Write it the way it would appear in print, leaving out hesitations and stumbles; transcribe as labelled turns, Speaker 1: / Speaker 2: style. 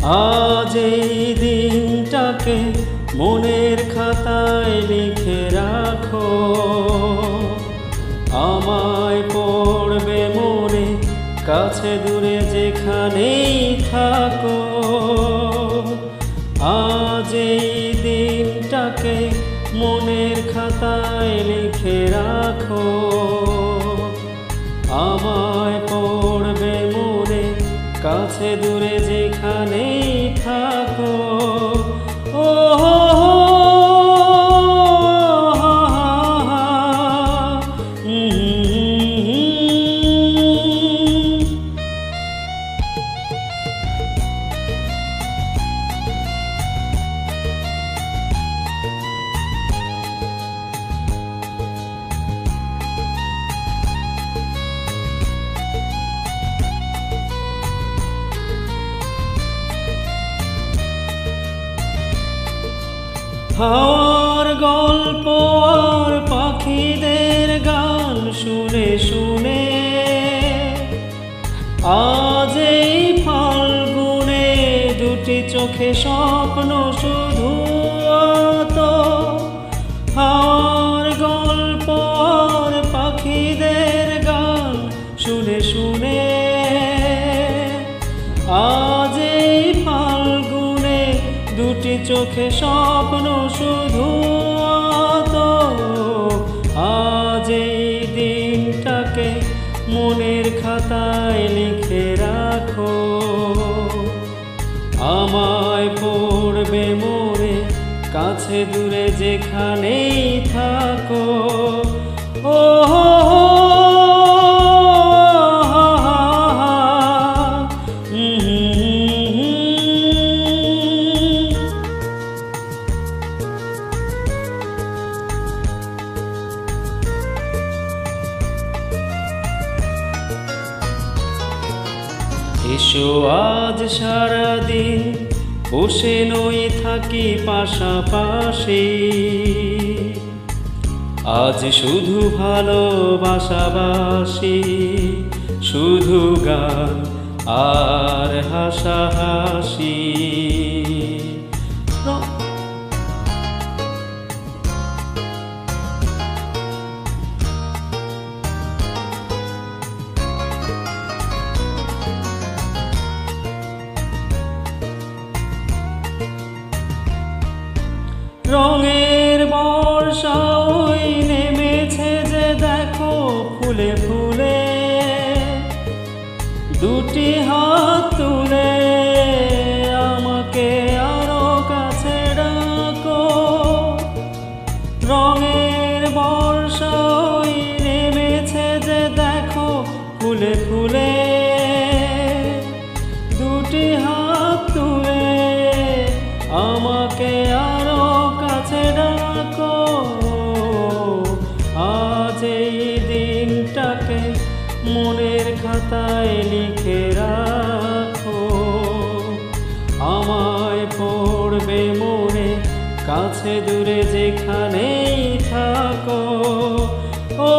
Speaker 1: আজ এই দিনটাকে মনের খাতায় লিখে রাখো, আমায় পড়বে মনে, কাছে দূরে যেখানেই থাকো। আজ এই দিনটাকে মনের খাতায় লিখে রাখো, আমায় পড়বে মনে, কাছে দূরে যেখানেই থাকো। ও হাওয়ার গল্প আর পাখিদের গান শুনে শুনে আজ এই ফাল্গুনে দুটি চোখে স্বপ্ন শুধু তো। হাওয়ার গল্প আর পাখিদের গান শুনে শুনে আজ এই ফাল্গুনে দুটি চোখে স্বপ্ন শুধু তো। আজ এই দিনটাকে মনের খাতায় লিখে রাখো, আমায় পড়বে মনে, কাছে দূরে যেখানেই থাকো। ও এসো আজ সারাদিন বসে নই থাকি পাশাপাশি, আজ শুধু ভালোবাসাবাসি, শুধু গান আর হাসাহাসি। রঙের বর্ষা ওই নেমেছে যে দেখো ফুলে ফুলে, দুটি হাত তুলে আমাকে আরো কাছে ডাকো। রঙের বর্ষা ওই নেমেছে যে দেখো ফুলে ফুলে, দুটি হাত তুলে আমাকে আরো কাছে ডাকো। আজ এই দিনটাকে মনের খাতায় লিখে রাখো, আমায় পড়বে মনে, কাছে দূরে যেখানেই থাকো। ও